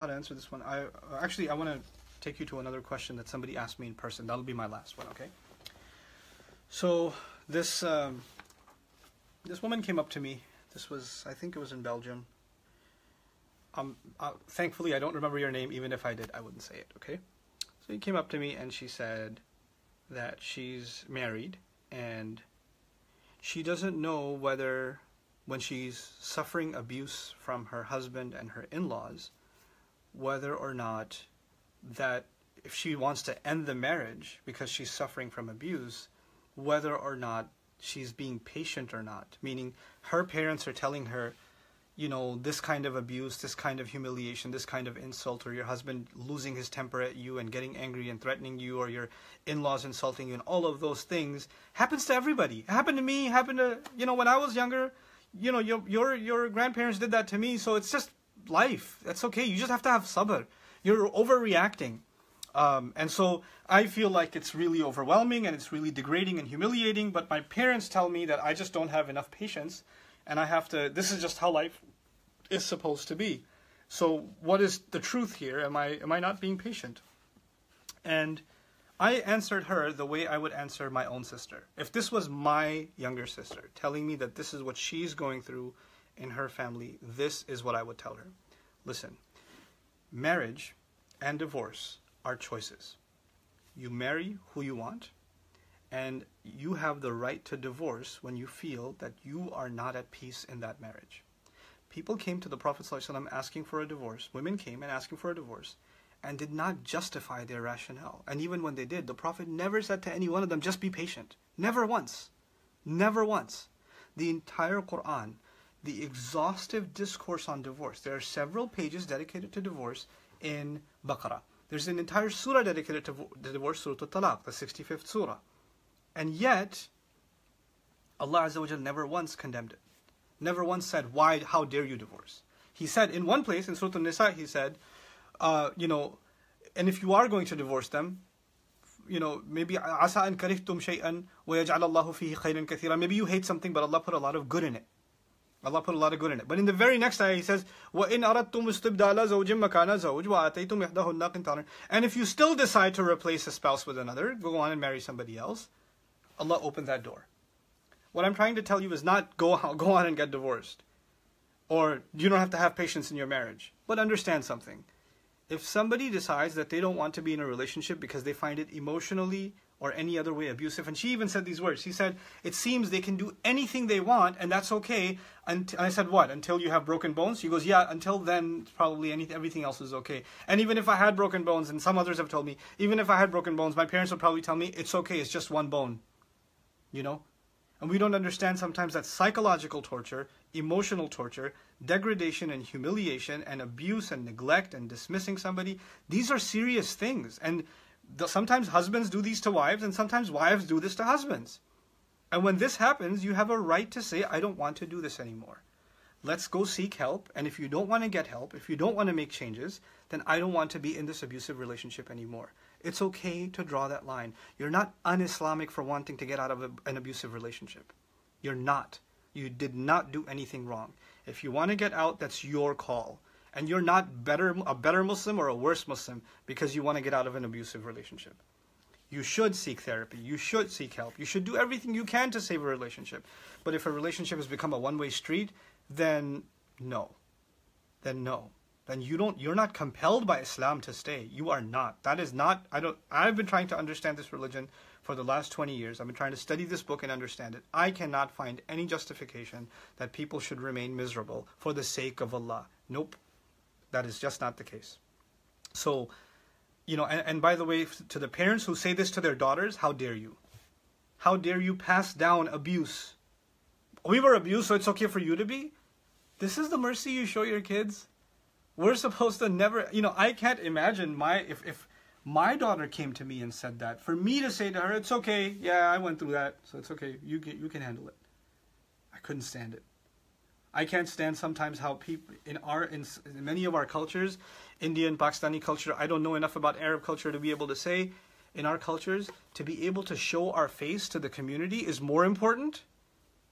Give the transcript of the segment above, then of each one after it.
how to answer this one. I want to take you to another question that somebody asked me in person. That'll be my last one, okay? So this woman came up to me. This was, I think it was in Belgium. Thankfully, I don't remember your name. Even if I did, I wouldn't say it, okay? So he came up to me and she said that she's married and she doesn't know whether, when she's suffering abuse from her husband and her in-laws, whether or not that if she wants to end the marriage because she's suffering from abuse, whether or not she's being patient or not. Meaning her parents are telling her, you know, this kind of abuse, this kind of humiliation, this kind of insult, or your husband losing his temper at you and getting angry and threatening you, or your in-laws insulting you, and all of those things happens to everybody. It happened to me, happened to, you know, when I was younger, you know, your grandparents did that to me, so it's just life. That's okay. You just have to have sabr. You're overreacting. And so I feel like it's really overwhelming and it's really degrading and humiliating, but my parents tell me that I just don't have enough patience and I have to, this is just how life is supposed to be. So what is the truth here? Am I not being patient? And I answered her the way I would answer my own sister. If this was my younger sister telling me that this is what she's going through in her family, this is what I would tell her. Listen, marriage and divorce are choices. You marry who you want, and you have the right to divorce when you feel that you are not at peace in that marriage. People came to the Prophet ﷺ asking for a divorce. Women came and asking for a divorce and did not justify their rationale. And even when they did, the Prophet never said to any one of them, just be patient. Never once. Never once. The entire Quran, the exhaustive discourse on divorce. There are several pages dedicated to divorce in Baqarah. There's an entire surah dedicated to divorce, Surah Al-Talaq, the 65th surah. And yet, Allah Azza wa Jal never once condemned it. Never once said, why, how dare you divorce? He said, in one place, in Surah An-Nisa, he said, you know, and if you are going to divorce them, you know, maybe عَسَىٰ أَن كَرِهْتُمْ شَيْئًا وَيَجْعَلَ اللَّهُ فِيهِ خَيْرًا كَثِيرًا. Maybe you hate something, but Allah put a lot of good in it. Allah put a lot of good in it. But in the very next ayah, he says, وَإِنْ أَرَدْتُمْ اسْتِبْدَالَ زَوْجٍ مَكَانَ زَوْجٍ وَآتَيْتُمْ إِحْدَاهُنَّ قِنْطَارًا. And if you still decide to replace a spouse with another, go on and marry somebody else, Allah opened that door. What I'm trying to tell you is not go on and get divorced. Or you don't have to have patience in your marriage. But understand something. If somebody decides that they don't want to be in a relationship because they find it emotionally or any other way abusive, and she even said these words. She said, it seems they can do anything they want and that's okay. And I said, what? Until you have broken bones? She goes, yeah, until then probably everything else is okay. And even if I had broken bones, and some others have told me, even if I had broken bones, my parents would probably tell me, it's okay, it's just one bone. You know? And we don't understand sometimes that psychological torture, emotional torture, degradation and humiliation and abuse and neglect and dismissing somebody, these are serious things. And sometimes husbands do these to wives and sometimes wives do this to husbands. And when this happens, you have a right to say, I don't want to do this anymore. Let's go seek help. And if you don't want to get help, if you don't want to make changes, then I don't want to be in this abusive relationship anymore. It's okay to draw that line. You're not un-Islamic for wanting to get out of an abusive relationship. You're not. You did not do anything wrong. If you want to get out, that's your call. And you're not a better Muslim or a worse Muslim because you want to get out of an abusive relationship. You should seek therapy. You should seek help. You should do everything you can to save a relationship. But if a relationship has become a one-way street, then no. Then no. Then you're not compelled by Islam to stay. You are not. That is not, I've been trying to understand this religion for the last 20 years. I've been trying to study this book and understand it. I cannot find any justification that people should remain miserable for the sake of Allah. Nope. That is just not the case. So, you know, and by the way, to the parents who say this to their daughters, how dare you? How dare you pass down abuse? We were abused, so it's okay for you to be? This is the mercy you show your kids? We're supposed to never, you know, I can't imagine if my daughter came to me and said that, for me to say to her, it's okay, yeah, I went through that, so it's okay, you can handle it. I couldn't stand it. I can't stand sometimes how people in many of our cultures, Indian, Pakistani culture, I don't know enough about Arab culture to be able to say, in our cultures, to be able to show our face to the community is more important.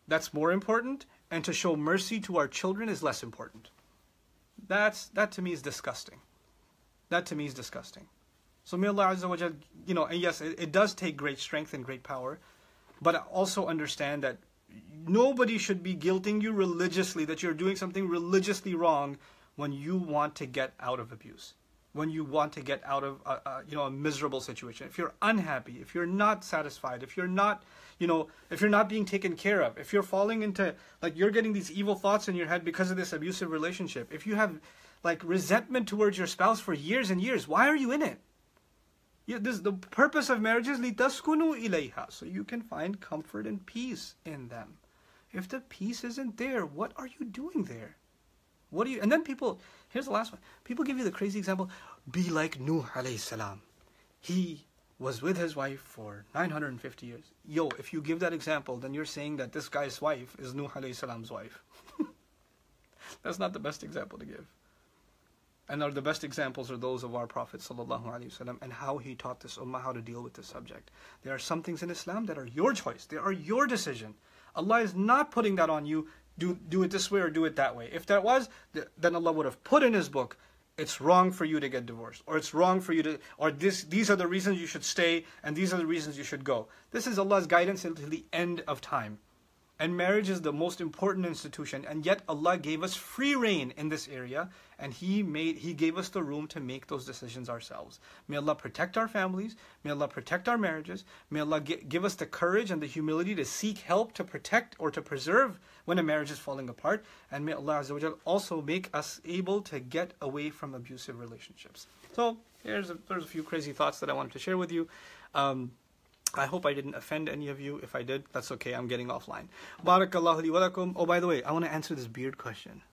That's more important. And to show mercy to our children is less important. That to me is disgusting. That to me is disgusting. So may Allah Azza wa Jal, and yes, it does take great strength and great power, but also understand that nobody should be guilting you religiously that you're doing something religiously wrong when you want to get out of abuse, when you want to get out of a miserable situation. If you're unhappy, if you're not satisfied, if you're not being taken care of, if you're falling into, you're getting these evil thoughts in your head because of this abusive relationship, if you have resentment towards your spouse for years and years, why are you in it? The purpose of marriage is لِتَسْكُنُوا إِلَيْهَا, so you can find comfort and peace in them. If the peace isn't there, what are you doing there? And then people, here's the last one. People give you the crazy example, be like Nuh alayhi salam. He was with his wife for 950 years. Yo, if you give that example, then you're saying that this guy's wife is Nuh alayhi salam's wife. That's not the best example to give. And the best examples are those of our Prophet ﷺ and how he taught this ummah how to deal with this subject. There are some things in Islam that are your choice. They are your decision. Allah is not putting that on you. Do it this way or do it that way. If that was, then Allah would have put in His book, it's wrong for you to get divorced, or it's wrong for you to, or these are the reasons you should stay, and these are the reasons you should go. This is Allah's guidance until the end of time. And marriage is the most important institution, and yet Allah gave us free reign in this area, and He gave us the room to make those decisions ourselves. May Allah protect our families, may Allah protect our marriages, may Allah give us the courage and the humility to seek help to protect or to preserve when a marriage is falling apart, and may Allah Azza wa Jal also make us able to get away from abusive relationships. So there's a few crazy thoughts that I wanted to share with you. I hope I didn't offend any of you. If I did, that's okay. I'm getting offline. Barakallahu li wa lakum. Oh, by the way, I want to answer this beard question.